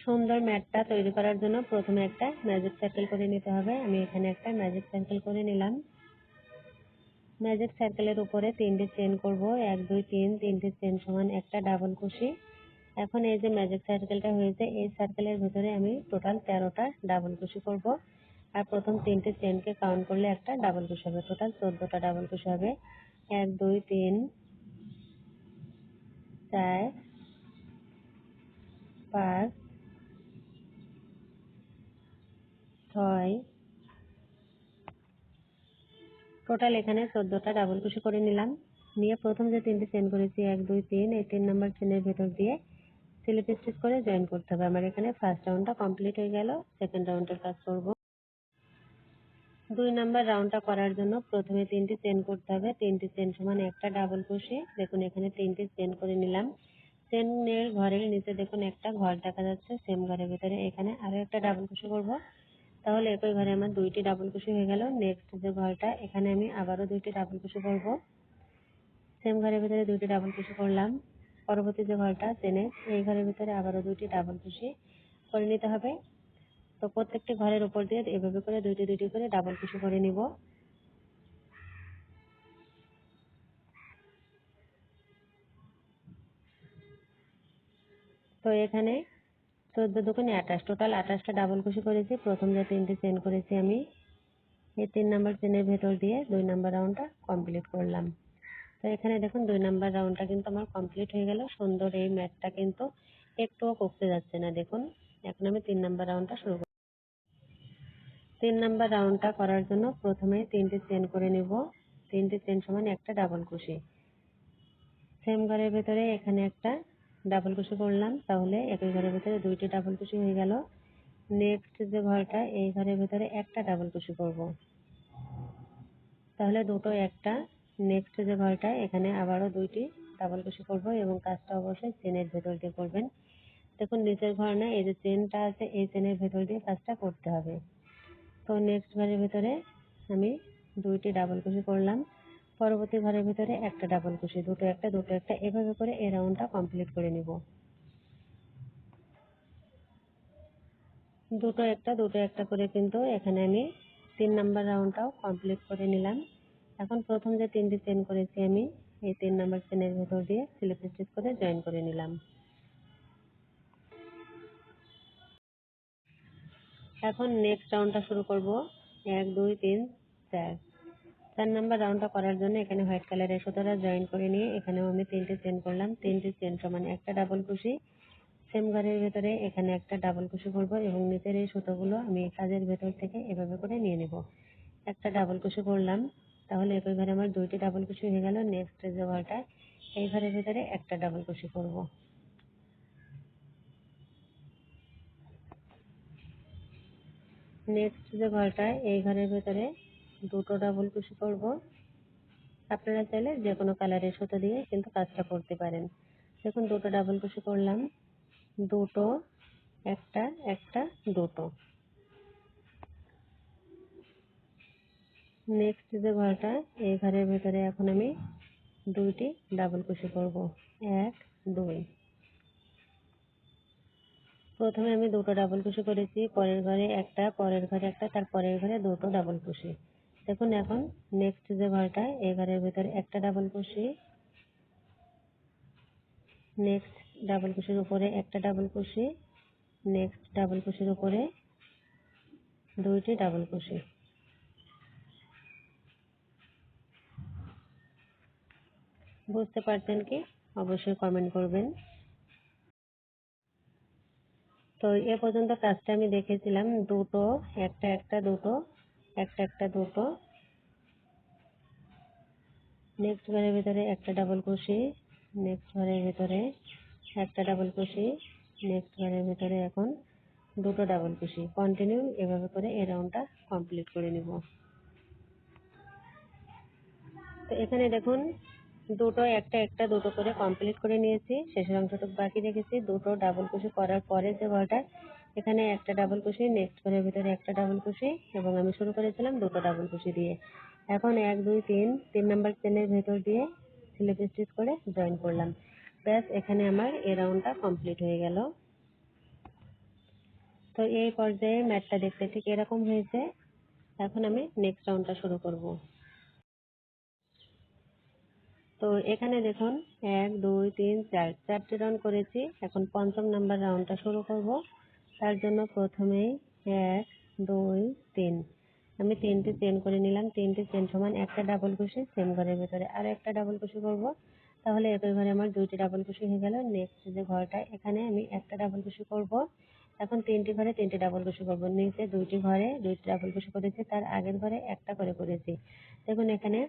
সুন্দর ম্যাটটা তৈরি করার জন্য প্রথমে একটা ম্যাজিক সার্কেল করে নিতে হবে। আমি এখানে একটা ম্যাজিক সার্কেল করে নিলাম। ম্যাজিক সার্কেলের উপরে 3টি চেইন করব, 1 2 3, 3টি চেইন সমান একটা ডাবল কুশি। এখন এই যে ম্যাজিক সার্কেলটা হয়েছে, এই সার্কেলের ভিতরে আমি টোটাল 13টা ডাবল কুশি করব। আর প্রথম 3টি চেইনকে কাউন্ট করলে একটা ডাবল কুশি হবে, টোটাল 14টা ডাবল কুশি হবে। 1 2 3 4 5 6, টোটাল এখানে 14টা ডাবল কুশি করে নিলাম। নিয়ে প্রথম যে 3টি চেইন করেছি 1 2 3, এই 3 নাম্বার চেইনের ভেতর দিয়ে স্লিপ স্টিচ করে জয়েন করতে হবে। আমার এখানে ফার্স্ট রাউন্ডটা কমপ্লিট হয়ে গেল। সেকেন্ড রাউন্ডের কাজ করব। 2 নাম্বার রাউন্ডটা করার জন্য প্রথমে 3টি চেইন করতে হবে, 3টি চেইন সমান একটা ডাবল কুশি। দেখুন এখানে 3টি চেইন করে নিলাম। চেইনের ঘরের নিচে দেখুন একটা ঘর দেখা যাচ্ছে, সেম ঘরের ভিতরে এখানে আরো একটা ডাবল কুশি করব। তাহলে একই ঘরে আমার 2টি ডাবল কুশি হয়ে গেল। নেক্সট যে ঘরটা, এখানে আমি আবারও 2টি ডাবল কুশি করব। সেম ঘরের ভিতরে 2টি ডাবল কুশি করলাম। পরবর্তী যে ঘরটা চেনের, এই ঘরের ভিতরে আবারও 2টি ডাবল কুশি করে নিতে হবে। তো প্রত্যেকটি ঘরের উপর দিয়ে এভাবে করে 2টি 2টি করে ডাবল কুশি করে নিব। তো এখানে 14 দুগুণে 28, টোটাল 28টা ডাবল কুশি করেছি। প্রথম যে 3টি চেন করেছি আমি এই 3 নাম্বার চেনের ভেতর দিয়ে 2 নাম্বার রাউন্ডটা কমপ্লিট করলাম। তো এখানে দেখুন 2 নাম্বার রাউন্ডটা কিন্তু আমার কমপ্লিট হয়ে গেল। সুন্দর এই ম্যাটটা কিন্তু একটুও কমতে যাচ্ছে না। দেখুন এখন আমি 3 নাম্বার রাউন্ডটা শুরু করব। 3 নাম্বার রাউন্ডটা করার জন্য প্রথমে 3টি চেন করে নিব। 3টি চেন সমান একটা ডাবল কুশি। সেম ঘরের ভেতরে এখানে একটা ডাবল কুশি করলাম, তাহলে একই ঘরের ভেতরে 2টি ডাবল কুশি হয়ে গেল। নেক্সট যে ঘরটা, এই ঘরের ভেতরে একটা ডাবল কুশি করব, তাহলে দুটো একটা। নেক্সট যে ঘরটা, এখানে আবারও 2টি ডাবল কুশি করব এবং কাজটা অবশ্যই চেনের ভেতর দিয়ে করবেন। দেখুন নিচের ঘর না, এই যে চেনটা আছে এই চেনের ভেতর দিয়ে কাজটা করতে হবে। তো নেক্সট ঘরের ভেতরে আমি 2টি ডাবল কুশি করলাম। পরবর্তী ঘরের ভিতরে একটা ডাবল কুশি, দুটো একটা দুটো একটা, এভাবে করে এই রাউন্ডটা কমপ্লিট করে নিব। দুটো একটা দুটো একটা করে কিন্তু এখানে আমি 3 নাম্বার রাউন্ডটাও কমপ্লিট করে নিলাম। এখন প্রথম যে 3টি চেন করেছি আমি এই 3 নাম্বার চেনের ভেতর দিয়ে স্লিপ স্টিচ করে জয়েন করে নিলাম। এখন নেক্সট রাউন্ডটা শুরু করব। 1 2 3 4, 4 নাম্বার রাউন্ডটা করার জন্য এখানে হোয়াইট কালারের সুতোটা জয়েন করে নিয়ে এখানেও আমি 3টি চেন করলাম। 3টি চেন সমান একটা ডাবল কুশি। সেম ঘরের ভেতরে এখানে একটা ডাবল কুশি করব এবং নিচের এই সুতোগুলো আমি কাজের ভেতর থেকে এভাবে করে নিয়ে নেব। একটা ডাবল কুশি করলাম, তাহলে একই ঘরে আমার 2টি ডাবল কুশি হয়ে গেল। নেক্সট যে ঘরটা, এই ঘরের ভেতরে একটা ডাবল কুশি করব। নেক্সট যে ঘরটা, এই ঘরের ভেতরে দুটো ডাবল কুশি করব। আপনারা চাইলে যে কোনো কালারের সুতো দিয়ে কিন্তু কাজটা করতে পারেন। দেখুন দুটো ডাবল কুশি করলাম, দুটো একটা একটা দুটো। নেক্সট যে ঘরটা, এই ঘরের ভেতরে এখন আমি 2টি ডাবল কুশি করব, 1 2। প্রথমে আমি দুটো ডাবল কুশি করেছি, পরের ঘরে একটা, পরের ঘরে একটা, তার পরের ঘরে দুটো ডাবল কুশি। দেখুন এখন নেক্সট যে ঘরটা, এই ঘরের ভেতরে একটা ডাবল কুশি, নেক্সট ডাবল কুশির উপরে একটা ডাবল কুশি, নেক্সট ডাবল কুশির উপরে 2টি ডাবল কুশি। বুঝতে পারছেন কি? অবশ্যই কমেন্ট করবেন। তো এ পর্যন্ত কাজটা আমি দেখেছিলাম দুটো একটা একটা দুটো একটা একটা দুটো। নেক্সট ঘরের ভিতরে একটা ডাবল কুশি, নেক্সট ঘরের ভিতরে একটা ডাবল কুশি, নেক্সট ঘরের ভিতরে এখন দুটো ডাবল কুশি। কন্টিনিউ এভাবে করে এই রাউন্ডটা কমপ্লিট করে নিব। তো এখানে দেখুন দুটো একটা একটা দুটো করে কমপ্লিট করে নিয়েছি। শেষের অংশটুকু বাকি রেখেছি। দুটো ডাবল কুশি করার পরে যে ঘরটা, এখানে একটা ডাবল কুশি, নেক্সট ঘরের ভিতরে একটা ডাবল কুশি এবং আমি শুরু করেছিলাম দুটো ডাবল কুশি দিয়ে। এখন 1 2 3, 3 নাম্বার চেনের ভেতর দিয়ে স্লিপ স্টিচ করে জয়েন করলাম। ব্যাস এখানে আমার এই রাউন্ডটা কমপ্লিট হয়ে গেল। তো এই পর্যায়ে ম্যাটটা দেখতে ঠিক এরকম হয়েছে। এখন আমি নেক্সট রাউন্ডটা শুরু করব। তো এখানে দেখুন 1 2 3 4 চারটে রাউন্ড করেছি। এখন পঞ্চম নাম্বার রাউন্ডটা শুরু করব। তার জন্য প্রথমেই 1 2 3 আমি তিনটে চেন করে নিলাম। তিনটে চেন সমান একটা ডাবল ক্রোশে সেম ঘরের ভিতরে আরো একটা ডাবল ক্রোশে করব। তাহলে একই ঘরে আমার দুইটি ডাবল ক্রোশে হয়ে গেল। নেক্সট যে ঘরটা এখানে আমি একটা ডাবল ক্রোশে করব। এখন তিনটি ঘরে তিনটি ডাবল ক্রোশে করব। নিচে দুইটি ঘরে দুইটি ডাবল ক্রোশে করেছি, তার আগের ঘরে একটা করে করেছি। দেখুন এখানে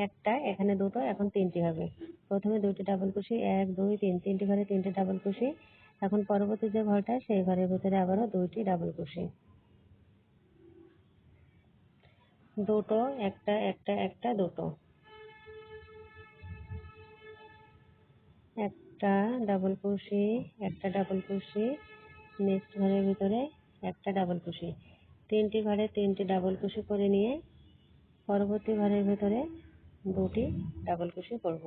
একটা, এখানে দুটো, এখন তিনটি হবে। প্রথমে দুইটি ডাবল ক্রোশে 1 2 3 তিনটি ঘরে তিনটি ডাবল ক্রোশে। এখন পরবর্তী যে ঘরটা সেই ঘরের ভিতরে আবারও দুইটি ডাবল ক্রোশে, দুটো, একটা একটা একটা দুটো, একটা ডাবল ক্রোশে, একটা ডাবল ক্রোশে, নেক্সট ঘরের ভিতরে একটা ডাবল ক্রোশে। তিনটি ঘরে তিনটি ডাবল ক্রোশে করে নিয়ে পরবর্তী ঘরের ভিতরে দুটি ডাবল ক্রোশে করব।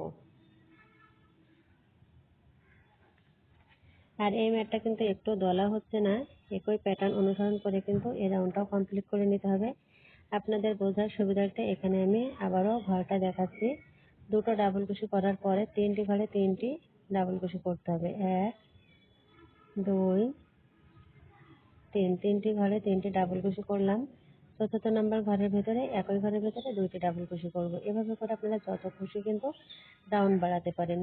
আর এই ম্যাটটা কিন্তু একটু দলা হচ্ছে না। একই প্যাটার্ন অনুসরণ করে কিন্তু এই রাউন্ডটাও কমপ্লিট করে নিতে হবে। আপনাদের বোঝার সুবিধার্থে এখানে আমি আবারও ঘরটা দেখাচ্ছি। দুটো ডাবল ক্রোশে করার পরে তিনটি ঘরে তিনটি ডাবল ক্রোশে করতে হবে। 1 2 3 তিনটি ঘরে তিনটি ডাবল ক্রোশে করলাম। চতুর্থ নাম্বার ঘরের ভেতরে একই ঘরের ভেতরে দুইটি ডাবল ক্রোশে করব। এভাবে করে আপনারা যত খুশি কিন্তু রাউন্ড বাড়াতে পারেন।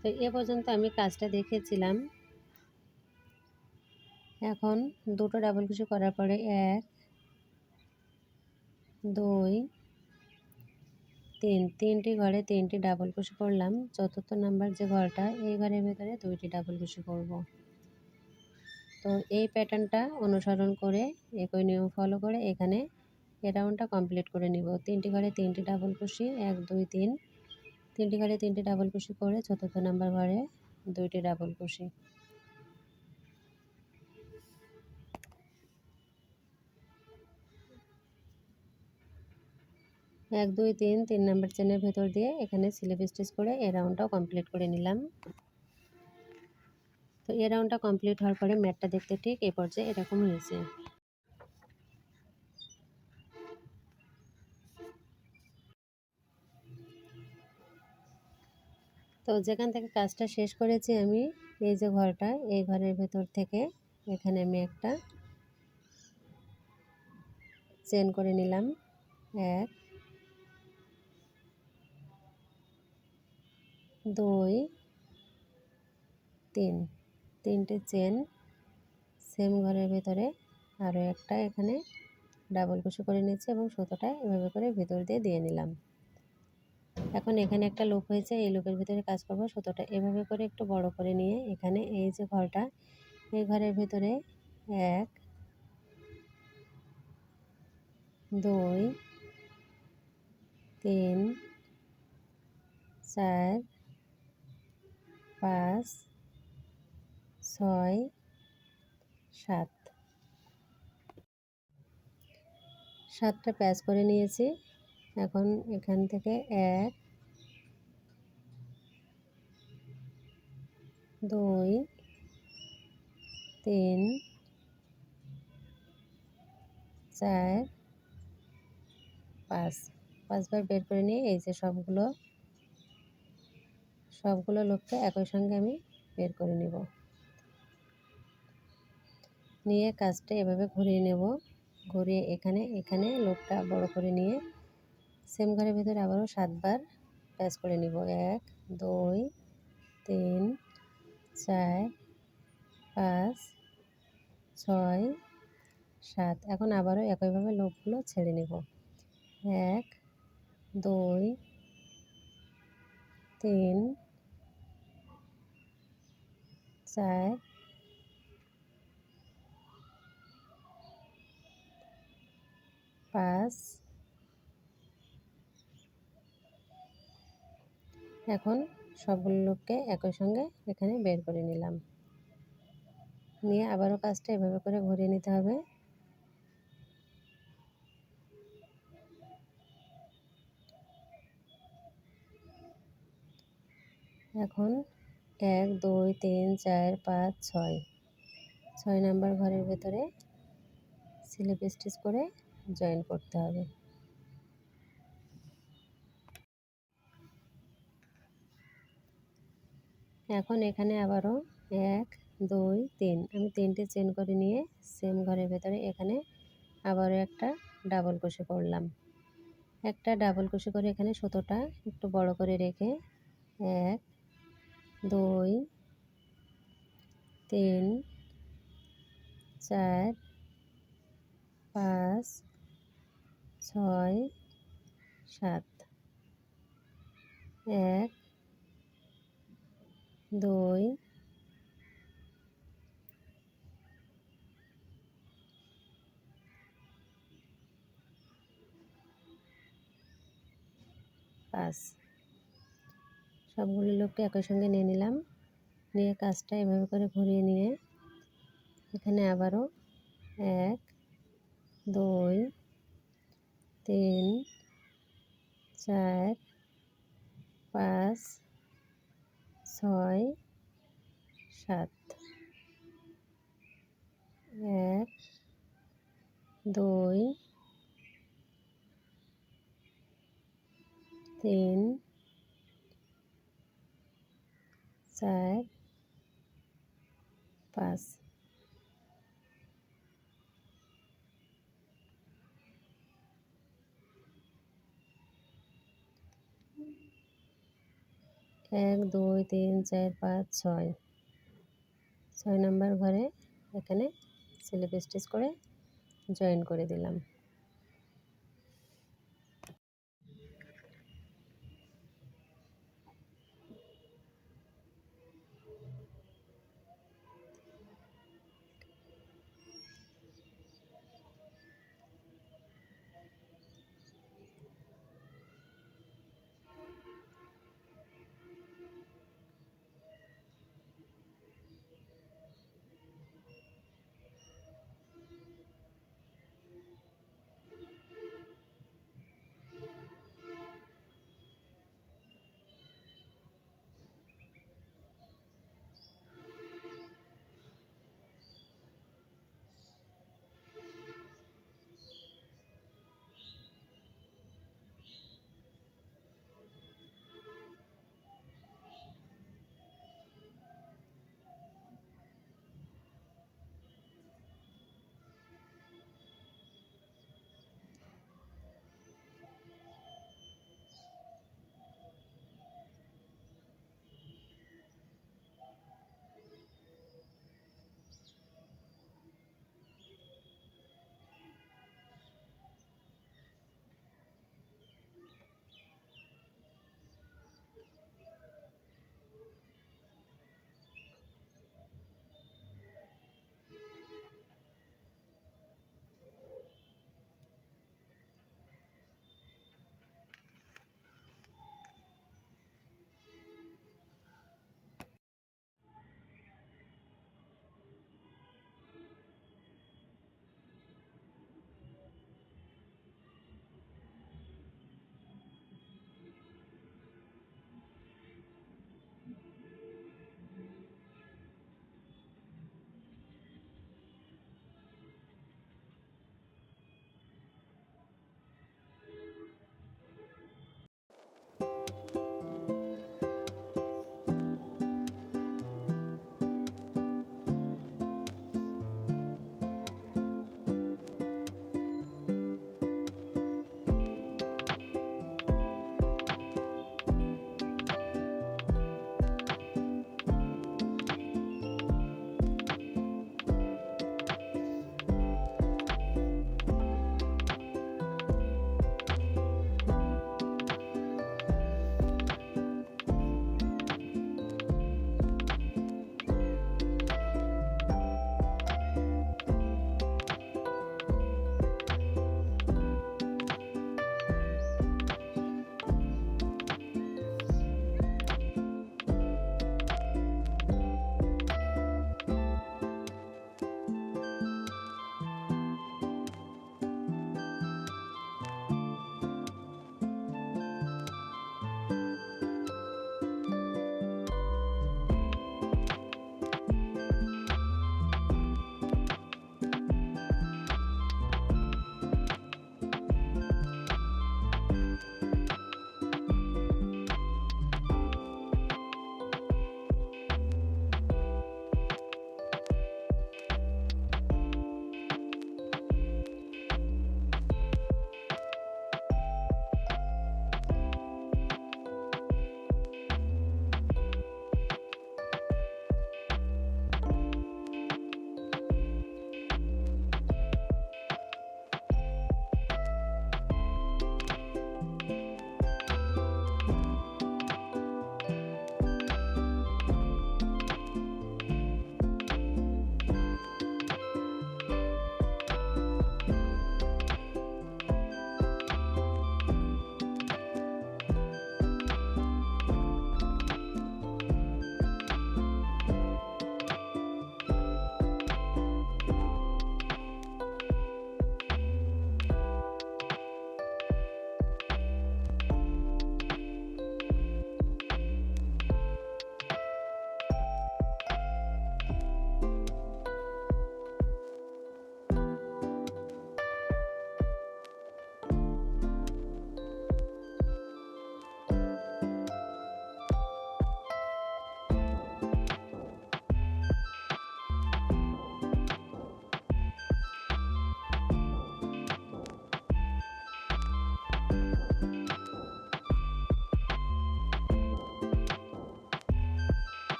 তো এ পর্যন্ত আমি কাজটা দেখেছিলাম। এখন দুটো ডাবল ক্রোশে করার পরে 1 2 3 তিনটি ঘরে তিনটি ডাবল ক্রোশে করলাম। চতুর্থ নাম্বার যে ঘরটা এই ঘরের ভেতরে দুইটি ডাবল ক্রোশে করব। তো এই প্যাটার্নটা অনুসরণ করে একই নিয়ম ফলো করে এখানে এই রাউন্ডটা কমপ্লিট করে নিব। তিনটি ঘরে তিনটি ডাবল ক্রোশে 1 2 3 তিনটি ঘরে তিনটি ডাবল ক্রোশে করে চতুর্থ নাম্বার ঘরে দুইটি ডাবল ক্রোশে। 1 2 3 তিন নাম্বার চেনের ভেতর দিয়ে এখানে স্লিপ স্টিচ করে এই রাউন্ডটাও কমপ্লিট করে নিলাম। তো এই রাউন্ডটা কমপ্লিট হওয়ার পরে ম্যাটটা দেখতে ঠিক এই পর্যায়ে এরকম হয়েছে। তো যেখান থেকে কাজটা শেষ করেছি আমি, এই যে ঘরটা এই ঘরের ভেতর থেকে এখানে আমি একটা চেন করে নিলাম। 1 2 3 তিনটে চেন সেম ঘরের ভেতরে আরও একটা এখানে ডাবল ক্রোশে করে নিচ্ছি এবং সুতোটা এভাবে করে ভেতর দিয়ে দিয়ে নিলাম। এখন এখানে একটা লুপ হয়েছে, এই লুপের ভিতরে কাজ করব। সুতোটা এভাবে করে একটু বড় করে নিয়ে এখানে এই যে ঘরটা এই ঘরের ভিতরে 1 2 3 4 5 6 7 7টা প্যাচ করে নিয়েছি। এখন এখান থেকে 1 2 3 4 5 5বার বের করে নিয়ে এই যে সবগুলো লুপকে একই সঙ্গে আমি বের করে নেব। নিয়ে কাজটা এভাবে ঘুরিয়ে নেব। ঘুরিয়ে এখানে লুপটা বড় করে নিয়ে সেম ঘরের ভিতরে আবারও 7বার প্যাচ করে নিব। 1 2 3 4 5 6 7। এখন আবারও একইভাবে লুপগুলো ছেড়ে নেব। 1 2 3 4 5। এখন সবগুলো লুপকে একই সঙ্গে এখানে বের করে নিলাম। নিয়ে আবারও কাজটা এভাবে করে ঘুরিয়ে নিতে হবে। এখন 1 2 3 4 5 6 6 নাম্বার ঘরের ভেতরে স্লিপ স্টিচ করে জয়েন করতে হবে। এখন এখানে আবারও 1 2 3 আমি 3টে চেন করে নিয়ে সেম ঘরের ভেতরে এখানে আবারও একটা ডাবল ক্রোশে করলাম। একটা ডাবল ক্রোশে করে এখানে সুতোটা একটু বড় করে রেখে 1 2 3 4 5 6 7 1 2 5 সবগুলো লোককে একই সঙ্গে নিয়ে নিলাম। নিয়ে কাজটা এভাবে করে ঘুরিয়ে নিয়ে এখানে আবারও 1 2 3 4 5 6 7 1 2 3 4 5 1 2 3 4 5 6 6 নাম্বার ঘরে এখানে স্লিপ স্টিচ করে জয়েন করে দিলাম।